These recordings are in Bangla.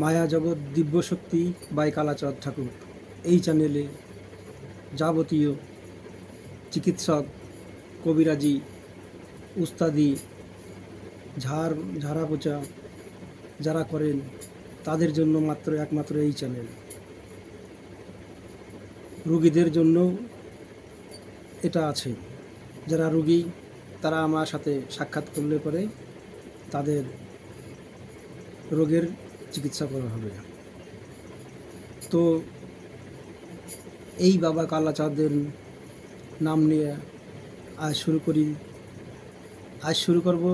মায়া জগৎ দিব্যশক্তি বাই কালাচাঁদ ঠাকুর এই চ্যানেলে যাবতীয় চিকিৎসক, কবিরাজি, উস্তাদি, ঝাড়া পোঁচা যারা করেন তাদের জন্য একমাত্র এই চ্যানেল। রুগীদের জন্য এটা আছে। যারা রুগী তারা আমার সাথে সাক্ষাৎ করলে পরে তাদের রোগের চিকিৎসা করা হবে। তো এই বাবা কালাচাঁদের নাম নিয়ে আজ শুরু করব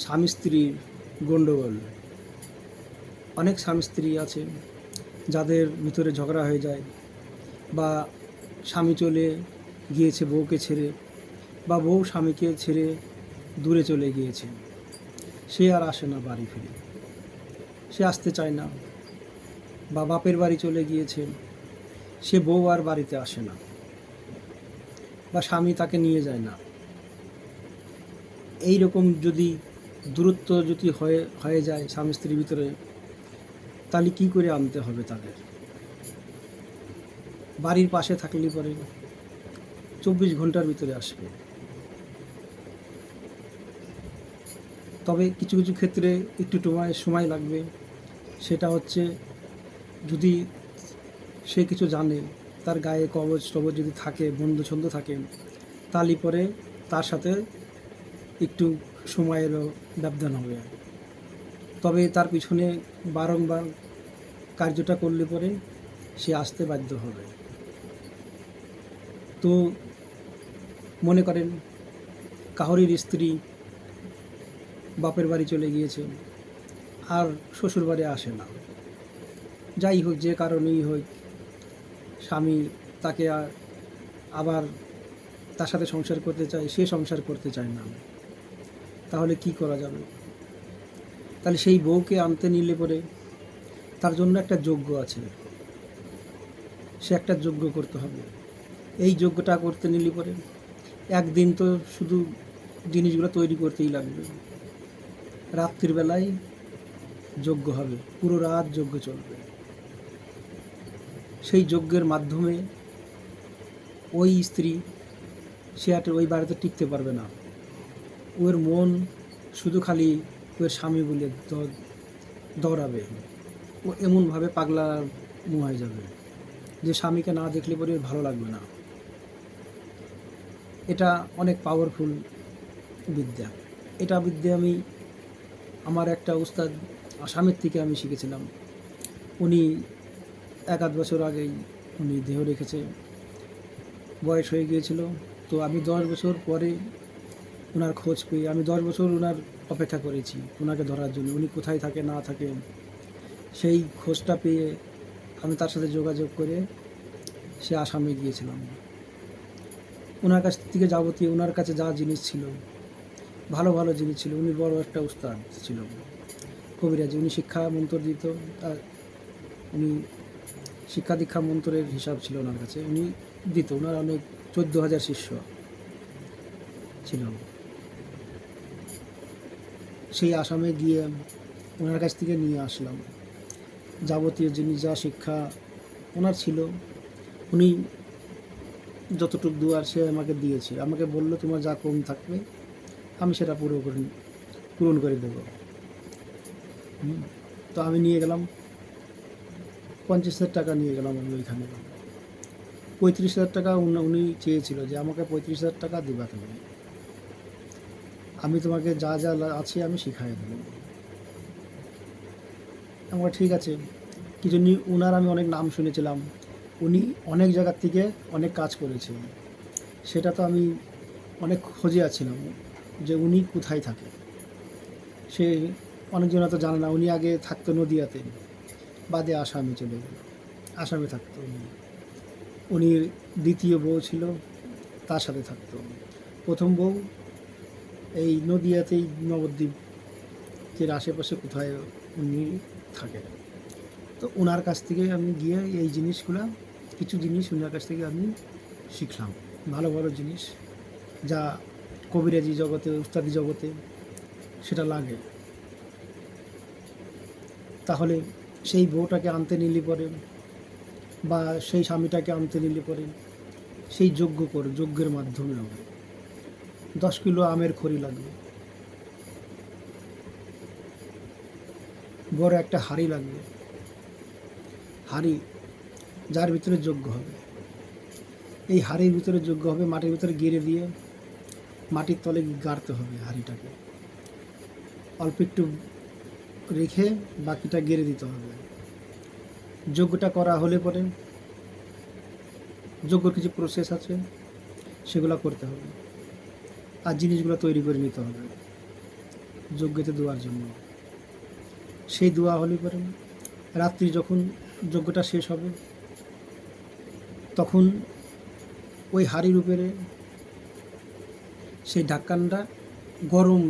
স্বামী স্ত্রীর গণ্ডগোল। অনেক স্বামী স্ত্রী আছে যাদের ভিতরে ঝগড়া হয়ে যায়, বা স্বামী চলে গিয়েছে বউকে ছেড়ে, বা বউ স্বামীকে ছেড়ে দূরে চলে গিয়েছে, সে আর আসে না বাড়ি ফিরে, সে আসতে চায় না, বা বাপের বাড়ি চলে গিয়েছে, সে বউ আর বাড়িতে আসে না, বা স্বামী তাকে নিয়ে যায় না। এই রকম যদি দূরত্ব যদি হয়ে যায় স্বামী স্ত্রীর ভিতরে, তাহলে কী করে আনতে হবে তাদের? বাড়ির পাশে থাকলে পরে 24 ঘন্টার ভিতরে আসবে। তবে কিছু কিছু ক্ষেত্রে একটু সময় লাগবে। সেটা হচ্ছে যদি সে কিছু জানে, তার গায়ে কবচ টবচ যদি থাকে, বন্ধু ছন্দ থাকে, তাহলে পরে তার সাথে একটু সময়েরও ব্যবধান হবে। তবে তার পিছনে বারংবার কার্যটা করলে পরে সে আসতে বাধ্য হবে। তো মনে করেন কাহরির স্ত্রী বাপের বাড়ি চলে গিয়েছে, আর শ্বশুর বাড়ি আসে না, যাই হোক যে কারণেই হোক, স্বামী তাকে আবার তার সাথে সংসার করতে চায়, সে সংসার করতে চায় না, তাহলে কি করা যাবে? তাহলে সেই বউকে আনতে নিলে পরে তার জন্য একটা যজ্ঞ আছে, সে একটা যজ্ঞ করতে হবে। এই যজ্ঞটা করতে নিলে পরে একদিন তো শুধু জিনিসগুলো তৈরি করতেই লাগবে। রাত্রির বেলায় যজ্ঞ হবে, পুরো রাত যজ্ঞ চলবে। সেই যজ্ঞের মাধ্যমে ওই স্ত্রী সে আর ওই বাড়িতে টিকতে পারবে না। ওর মন শুধু খালি ওর স্বামী বলে দৌড়াবে। ও এমনভাবে পাগলা হয়ে যাবে যে স্বামীকে না দেখলে পরে ভালো লাগবে না। এটা অনেক পাওয়ারফুল বিদ্যা। এটা বিদ্যা আমি আমার একটা উস্তাদ আসামের থেকে আমি শিখেছিলাম। উনি 1-8 বছর আগেই উনি দেহ রেখেছে, বয়স হয়ে গিয়েছিল। তো আমি 10 বছর পরে ওনার খোঁজ পেয়ে, আমি 10 বছর ওনার অপেক্ষা করেছি ওনাকে ধরার জন্য, উনি কোথায় থাকে না থাকে। সেই খোঁজটা পেয়ে আমি তার সাথে যোগাযোগ করে সে আসামে গিয়েছিলাম। ওনার কাছ থেকে যাবতীয় ওনার কাছে যা জিনিস ছিল, ভালো ভালো জিনিস ছিল। উনি বড় একটা উস্তাদ ছিল, কবিরাজি। উনি শিক্ষা মন্ত্র দিত, উনি শিক্ষা দীক্ষা মন্ত্রের হিসাব ছিল ওনার কাছে, উনি দিত। ওনার অনেক 14,000 শিষ্য ছিল। সেই আসামে গিয়ে ওনার কাছ থেকে নিয়ে আসলাম যাবতীয় জিনিস, যা শিক্ষা ওনার ছিল। উনি যতটুকু দুয়ার সে আমাকে দিয়েছে, আমাকে বললো তোমার যা কম থাকবে আমি সেটা পূরণ করে দেবো। তো আমি নিয়ে গেলাম 50,000 টাকা নিয়ে গেলাম আমি ওইখানে। 35,000 টাকা উনি চেয়েছিল যে আমাকে 35,000 টাকা দিবা তুমি, আমি তোমাকে যা যা আছে আমি শিখাই দেবো। আমরা ঠিক আছে। কিছু ওনার আমি অনেক নাম শুনেছিলাম, উনি অনেক জায়গার থেকে অনেক কাজ করেছেন। সেটা তো আমি অনেক খোঁজে আছিলাম যে উনি কোথায় থাকে। সে অনেকজন তো জানে না, উনি আগে থাকতো নদিয়াতে, বাদে আসামে চলে গেল, আসামে থাকতো উনি। উনি দ্বিতীয় বউ ছিল, তার সাথে থাকতো। প্রথম বউ এই নদিয়াতেই, নবদ্বীপের আশেপাশে কোথায় উনি থাকে। তো ওনার কাছ থেকে আমি গিয়ে এই জিনিসগুলো, কিছু জিনিস ওনার কাছ থেকে আমি শিখলাম, ভালো ভালো জিনিস যা কবিরাজি জগতে, উস্তাদি জগতে সেটা লাগে। তাহলে সেই বউটাকে আনতে নিলে পরে বা সেই স্বামীটাকে আনতে নিলে পরে সেই যজ্ঞের মাধ্যমে হবে। 10 কিলো আমের খড়ি লাগবে, বড় একটা হাঁড়ি লাগবে, হাঁড়ি যার ভিতরে যজ্ঞ হবে। এই হাঁড়ির ভিতরে যজ্ঞ হবে, মাটির ভিতরে গেড়ে দিয়ে মাটির তলে গাড়তে হবে হাঁড়িটাকে, অল্প একটু রেখে বাকিটা গেড়ে দিতে হবে। যজ্ঞটা করা হলে পরে যজ্ঞর কিছু প্রসেস আছে, সেগুলো করতে হবে, আর জিনিসগুলো তৈরি করে নিতে হবে যজ্ঞতে দেওয়ার জন্য। সেই দোয়া হলে পরে রাত্রি যখন যজ্ঞটা শেষ হবে, তখন ওই হাঁড়ির উপরে সেই ঢাকনাটা গরম,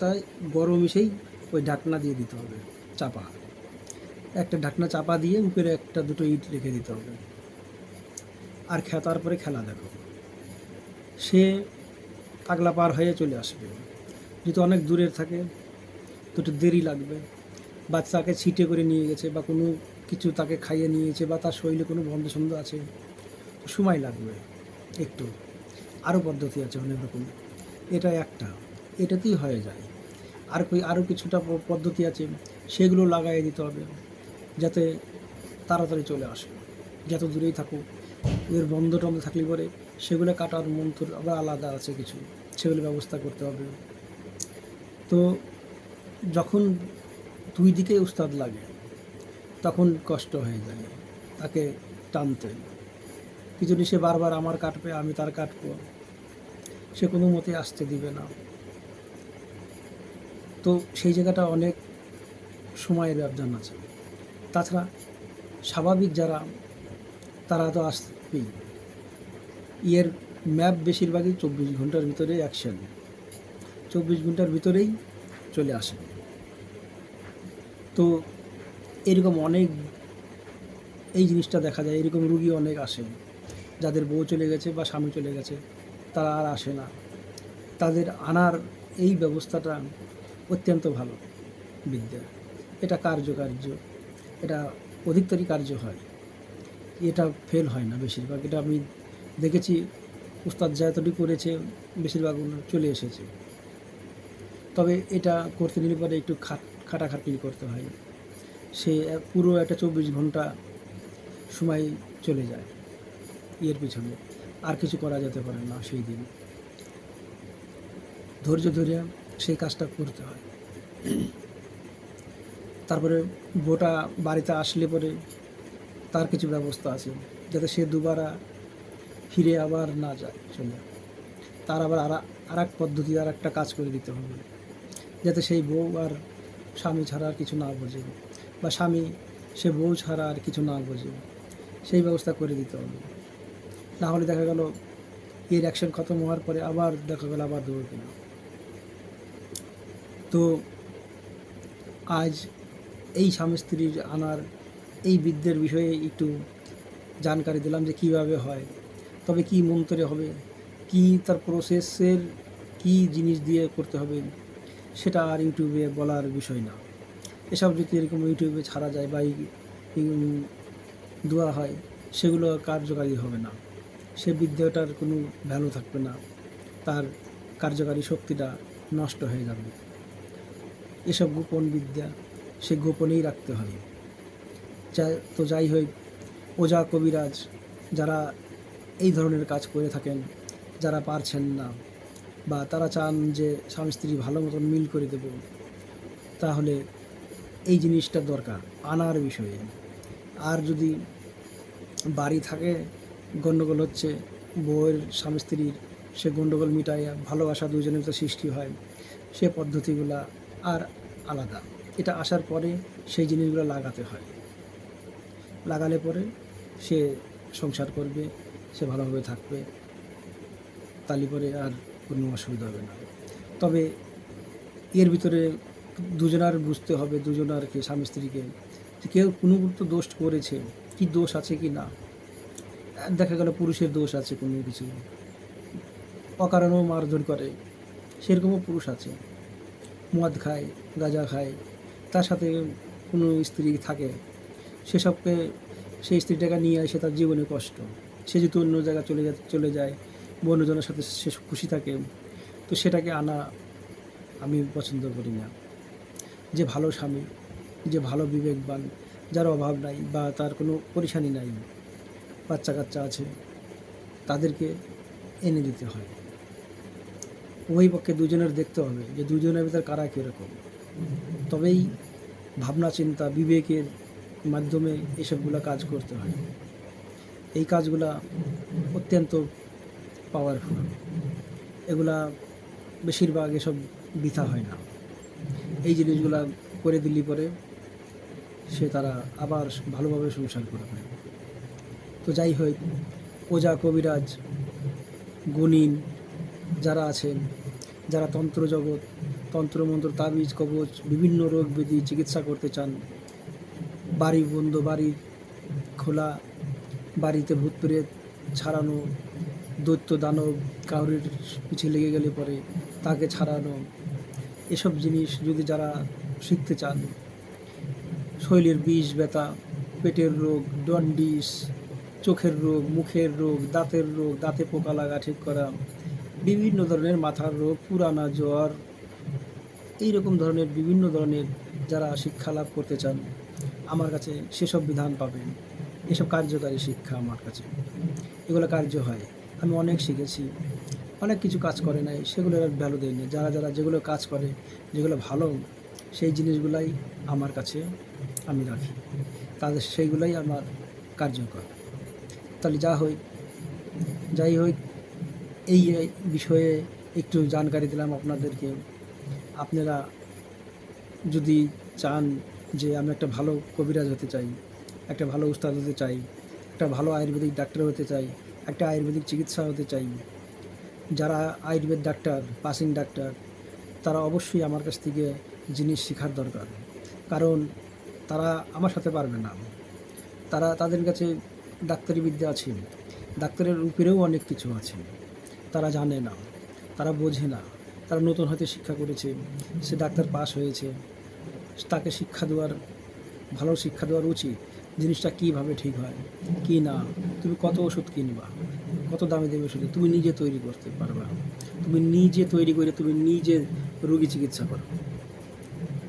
তাই গরম এসেই ওই ঢাকনা দিয়ে দিতে হবে, চাপা একটা ঢাকনা চাপা দিয়ে উপরে একটা দুটো ইট রেখে দিতে হবে। আর তারপরে খেলা দেখো, সে পাগলা পার হয়ে চলে আসবে। যদি অনেক দূরের থাকে তো একটু দেরি লাগবে, বাচ্চাকে ছিটে করে নিয়ে গেছে বা কোনো কিছু তাকে খাইয়ে নিয়েছে বা তার শরীরে কোনো বন্ধ ছন্দ আছে, সময় লাগবে একটু। আরও পদ্ধতি আছে অনেক রকম, এটা একটা, এটাতেই হয়ে যায়। আরও কিছুটা পদ্ধতি আছে, সেগুলো লাগাই দিতে হবে যাতে তাড়াতাড়ি চলে আসে। যত দূরেই থাকুক, এর বন্ধ টন্ধ থাকলে পরে সেগুলো কাটার মন্ত্র আবার আলাদা আছে কিছু, সেগুলো ব্যবস্থা করতে হবে। তো যখন দুই দিকে উস্তাদ লাগে তখন কষ্ট হয়ে যায় তাকে টানতে। কিছু সে বারবার আমার কাটবে, আমি তার কাটবো, সে কোনো মতে আসতে দিবে না। তো সেই জায়গাটা অনেক সময়ের ব্যবধান আছে। তাছাড়া স্বাভাবিক যারা, তারা তো আসবেই। এর ম্যাপ বেশিরভাগই 24 ঘন্টার ভিতরে অ্যাকশন, 24 ঘন্টার ভিতরেই চলে আসে। তো এরকম অনেক, এই জিনিসটা দেখা যায়, এরকম রুগী অনেক আসে যাদের বউ চলে গেছে বা স্বামী চলে গেছে, তারা আর আসে না। তাদের আনার এই ব্যবস্থাটা অত্যন্ত ভালো বিদ্যা। এটা কার্য, এটা অধিকতরই কার্য হয়, এটা ফেল হয় না বেশিরভাগ। এটা আমি দেখেছি, উস্তাদ যতটুকু করেছে বেশিরভাগ চলে এসেছে। তবে এটা করতে নিলে পরে একটু খাটাখাটনি করতে হয়, সে পুরো একটা 24 ঘন্টা সময় চলে যায় এর পিছনে, আর কিছু করা যেতে পারে না। সেই দিন ধৈর্য ধরে সেই কাজটা করতে হয়। তারপরে বউটা বাড়িতে আসলে পরে তার কিছু ব্যবস্থা আছে যাতে সে দুবারা ফিরে আবার না যায় চলে, তার আবার আর এক পদ্ধতি, আর একটা কাজ করে দিতে হবে যাতে সেই বউ আর স্বামী ছাড়া আর কিছু না বোঝে, বা স্বামী সে বউ ছাড়া আর কিছু না বোঝে, সেই ব্যবস্থা করে দিতে হবে। না হলে দেখা গেল এর অ্যাকশন খতম হওয়ার পরে আবার দেখা গেল আবার দৌড় কিনা। তো আজ এই স্বামী স্ত্রীর আনার এই বিদ্যের বিষয়ে একটু জানকারি দিলাম যে কীভাবে হয়, তবে কি মন্ত্রে হবে, কি তার প্রসেসের কি জিনিস দিয়ে করতে হবে, সেটা আর ইউটিউবে বলার বিষয় না। এসব যদি এরকম ইউটিউবে ছাড়া যায় বা দেওয়া হয়, সেগুলো কার্যকারী হবে না, সে বিদ্যাটার কোনো ভ্যালু থাকবে না, তার কার্যকারী শক্তিটা নষ্ট হয়ে যাবে। এসব গোপন বিদ্যা সে গোপনেই রাখতে হয়। তো যাই হোক, ওঝা কবিরাজ যারা এই ধরনের কাজ করে থাকেন, যারা পারছেন না বা তারা চান যে স্বামী স্ত্রী ভালো মতন মিল করে দেব, তাহলে এই জিনিসটা দরকার আনার বিষয়ে। আর যদি বাড়ি থাকে গণ্ডগোল হচ্ছে বউয়ের স্বামী স্ত্রীর, সে গণ্ডগোল মিটাইয়া ভালোবাসা দুজনের ভিতরে সৃষ্টি হয়, সে পদ্ধতিগুলা আর আলাদা। এটা আসার পরে সেই জিনিসগুলো লাগাতে হয়, লাগালে পরে সে সংসার করবে, সে ভালোভাবে থাকবে, তালি পরে আর কোনো অসুবিধা হবে না। তবে এর ভিতরে দুজনার বুঝতে হবে, দুজনার কি স্বামী স্ত্রীকে, যে কেউ কোনো তো দোষ করেছে, কি দোষ আছে কি না। দেখা গেল পুরুষের দোষ আছে কোনো কিছু, অকারণেও মারধর করে, সেরকমও পুরুষ আছে, মদ খায়, গাঁজা খায়, তার সাথে কোনো স্ত্রী থাকে, সেসবকে সেই স্ত্রীটাকে নিয়ে আসে তার জীবনে কষ্ট। সে যদি অন্য জায়গায় চলে যায় বা অন্যজনের সাথে সে খুশি থাকে, তো সেটাকে আনা আমি পছন্দ করি না। যে ভালো স্বামী, যে ভালো বিবেকবান, যার অভাব নাই বা তার কোনো পরেশানি নাই, বাচ্চা কাচ্চা আছে, তাদেরকে এনে দিতে হয়। উভয় পক্ষে দুজনের দেখতে হবে যে দুজনের ভিতর কারা কীরকম, তবেই ভাবনা চিন্তা বিবেকের মাধ্যমে এসবগুলো কাজ করতে হয়। এই কাজগুলা অত্যন্ত পাওয়ারফুল, এগুলা বেশিরভাগ এসব বৃথা হয় না। এই জিনিসগুলা করে দিলি পরে সে তারা আবার ভালোভাবে সংসার করবে। তো যাই হোক, ওজা কবিরাজ গুণিন যারা আছেন, যারা তন্ত্রজগৎ, তন্ত্রমন্ত্র, তাবিজ, কবচ, বিভিন্ন রোগ ব্যাধি চিকিৎসা করতে চান, বাড়ি বন্ধ, বাড়ি খোলা, বাড়িতে ভূত প্রেত ছাড়ানো, দৈত্য দানব কাউরির পিছে লেগে গেলে পরে তাকে ছাড়ানো, এসব জিনিস যদি যারা শিখতে চান, শরীরের বিষ ব্যথা, পেটের রোগ, জন্ডিস, চোখের রোগ, মুখের রোগ, দাঁতের রোগ, দাঁতে পোকা লাগা ঠিক করা, বিভিন্ন ধরনের মাথার রোগ, পুরানা জ্বর, এইরকম ধরনের বিভিন্ন ধরনের যারা শিক্ষা লাভ করতে চান আমার কাছে, সেসব বিধান পাবেন। এসব কার্যকারী শিক্ষা আমার কাছে, এগুলো কার্য হয়। আমি অনেক শিখেছি, অনেক কিছু কাজ করে নাই, সেগুলোর আর ভ্যালু দেয়নি। যারা যেগুলো কাজ করে, যেগুলো ভালো, সেই জিনিসগুলাই আমার কাছে আমি রাখি, তাদের সেইগুলাই আমার কার্যকর। তাহলে যাই হোক, এই বিষয়ে একটু জানকারি দিলাম আপনাদেরকে। আপনারা যদি চান যে আমি একটা ভালো কবিরাজ হতে চাই, একটা ভালো উস্তাদ হতে চাই, একটা ভালো আয়ুর্বেদিক ডাক্তার হতে চাই, একটা আয়ুর্বেদিক চিকিৎসা হতে চাই, যারা আয়ুর্বেদ ডাক্তার, পাসিং ডাক্তার, তারা অবশ্যই আমার কাছ থেকে জিনিস শেখার দরকার। কারণ তারা আমার সাথে পারবে না, তাদের কাছে ডাক্তারি বিদ্যা আছে, ডাক্তারের উপরেও অনেক কিছু আছে, তারা জানে না, তারা বোঝে না। তারা নতুন হয়তো শিক্ষা করেছে, সে ডাক্তার পাস হয়েছে, তাকে ভালো শিক্ষা দেওয়ার উচিত, জিনিসটা কীভাবে ঠিক হয় কি না। তুমি কত ওষুধ কিনবা, কত দামি দামি ওষুধ তুমি নিজে তৈরি করতে পারবা, তুমি নিজে তৈরি করে তুমি নিজে রোগী চিকিৎসা করো,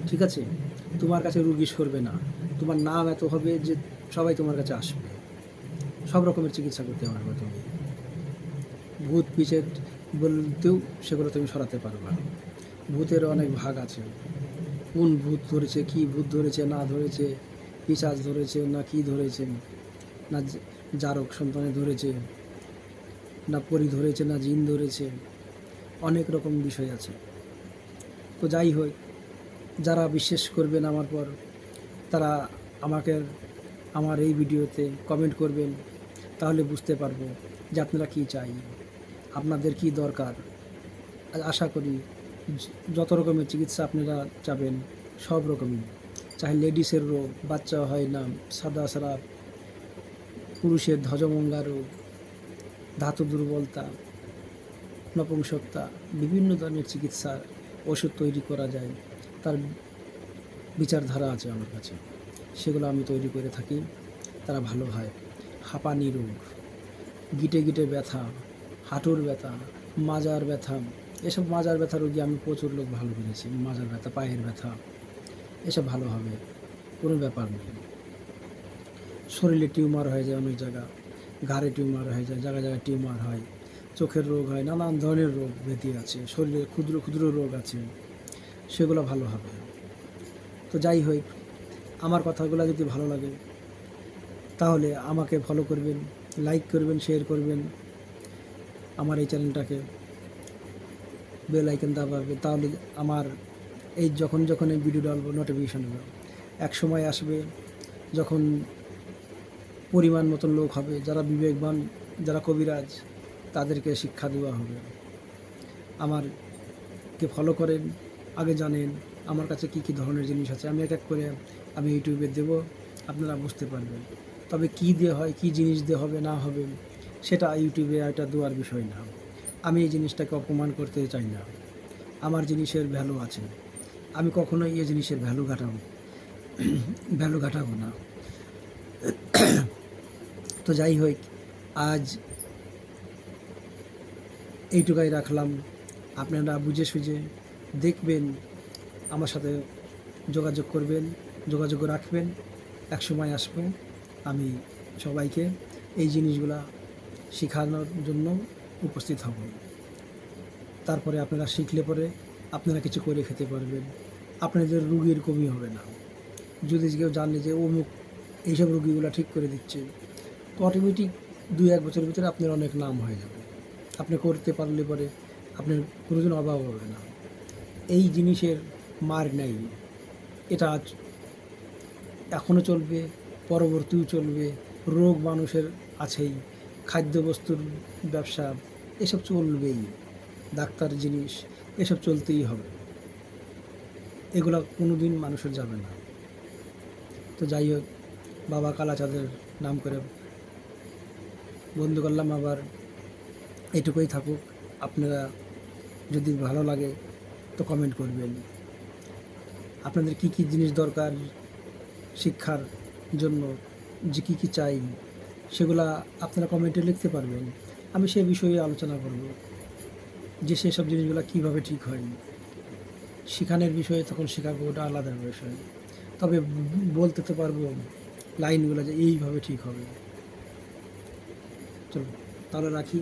ঠিক আছে? তোমার কাছে রুগী সরবে না, তোমার নাম এত হবে যে সবাই তোমার কাছে আসবে, সব রকমের চিকিৎসা করতে পারবে তুমি। ভূত পিছের বলতেও সেগুলো তুমি সরাতে পারবা। ভূতের অনেক ভাগ আছে, কোন ভূত ধরেছে, কি ভূত ধরেছে না ধরেছে, পিশাচ ধরেছে না কি ধরেছে, না জারক সন্তানে ধরেছে, না পরি ধরেছে, না জিন ধরেছে, অনেক রকম বিষয় আছে। তো যাই হোক, যারা বিশ্বাস করবেন আমার পর, তারা আমাকে আমার এই ভিডিওতে কমেন্ট করবেন, তাহলে বুঝতে পারবো যে আপনারা কী চাই, আপনাদের কি দরকার। আশা করি যত রকমের চিকিৎসা আপনারা চাবেন, সব রকমই, চাহে লেডিসের রোগ, বাচ্চা হয় না, সাদা সারাপ, পুরুষের ধ্বজভঙ্গা রোগ, ধাতু দুর্বলতা, নপুংসকতা, বিভিন্ন ধরনের চিকিৎসার ওষুধ তৈরি করা যায়, তার বিচারধারা আছে আমার কাছে, সেগুলো আমি তৈরি করে থাকি, তারা ভালো হয়। হাঁপানি রোগ, গিটে গিটে ব্যথা, হাঁটুর ব্যথা, মাজার ব্যথা, এসব মাজার ব্যথা রোগী আমি প্রচুর লোক ভালো করেছি। মাজার ব্যথা, পায়ের ব্যথা, এসব ভালো হবে, কোনো ব্যাপার নেই। শরীরে টিউমার হয়ে যায় অনেক জায়গা, ঘাড়ে টিউমার হয়ে যায়, জায়গায় জায়গায় টিউমার হয়, চোখের রোগ হয়, নানান ধরনের রোগ ব্যাধি আছে, শরীরে ক্ষুদ্র ক্ষুদ্র রোগ আছে, সেগুলো ভালো হবে। তো যাই হোক, আমার কথাগুলো যদি ভালো লাগে তাহলে আমাকে ফলো করবেন, লাইক করবেন, শেয়ার করবেন, আমার এই চ্যানেলটাকে বেল আইকন দাবাবে, তাহলে আমার এই যখন এই ভিডিও ডালবো নোটিফিকেশন হবে। এক সময় আসবে যখন পরিমাণ মতন লোক হবে, যারা বিবেকবান, যারা কবিরাজ, তাদেরকে শিক্ষা দেওয়া হবে। আমারকে ফলো করেন, আগে জানেন আমার কাছে কী কী ধরনের জিনিস আছে, আমি এক এক করে আমি ইউটিউবে দেব, আপনারা বুঝতে পারবেন। তবে কী দিয়ে হয়, কী জিনিস দিয়ে হবে না হবে, সেটা ইউটিউবে এটা দেওয়ার বিষয় না। আমি এই জিনিসটাকে অপমান করতে চাই না, আমার জিনিসের ভ্যালু আছে, আমি কখনোই এই জিনিসের ভ্যালু ঘটাবো ভ্যালু ঘাটাবো না। তো যাই হোক, আজ এইটুকাই রাখলাম। আপনারা বুঝে সুঝে দেখবেন, আমার সাথে যোগাযোগ করবেন, যোগাযোগ রাখবেন। একসময় আসবে আমি সবাইকে এই জিনিসগুলা শেখানোর জন্য উপস্থিত হব। তারপরে আপনারা শিখলে পরে আপনারা কিছু করে খেতে পারবেন, আপনাদের রুগীর কমই হবে না। যদি কেউ জানে যে অমুক এইসব রুগীগুলো ঠিক করে দিচ্ছে, তো অটোমেটিক 2-1 বছরের ভিতরে আপনার অনেক নাম হয়ে যাবে। আপনি করতে পারলে পরে আপনার কোনোদিন অভাব হবে না। এই জিনিসের মার নেই। এটা আজ এখনও চলবে, পরবর্তীও চলবে। রোগ মানুষের আছেই, খাদ্যবস্তুর ব্যবসা এসব চলবেই, ডাক্তার জিনিস এসব চলতেই হবে। এগুলা কোনো দিন মানুষের যাবে না। তো যাই হোক, বাবা কালাচাঁদের নাম করে বন্ধ করলাম। আবার এটুকুই থাকুক। আপনারা যদি ভালো লাগে তো কমেন্ট করবেন। আপনাদের কী কী জিনিস দরকার শিক্ষার জন্য, যে কী কী চাই সেগুলা আপনারা কমেন্টে লিখতে পারবেন। আমি সে বিষয়ে আলোচনা করব যে সেসব জিনিসগুলো কীভাবে ঠিক হয়। শেখানোর বিষয়ে তখন শেখাবো, ওটা আলাদা বিষয়। তবে বলতে তো পারবো লাইনগুলো যে এইভাবে ঠিক হবে। চলো তাহলে রাখি।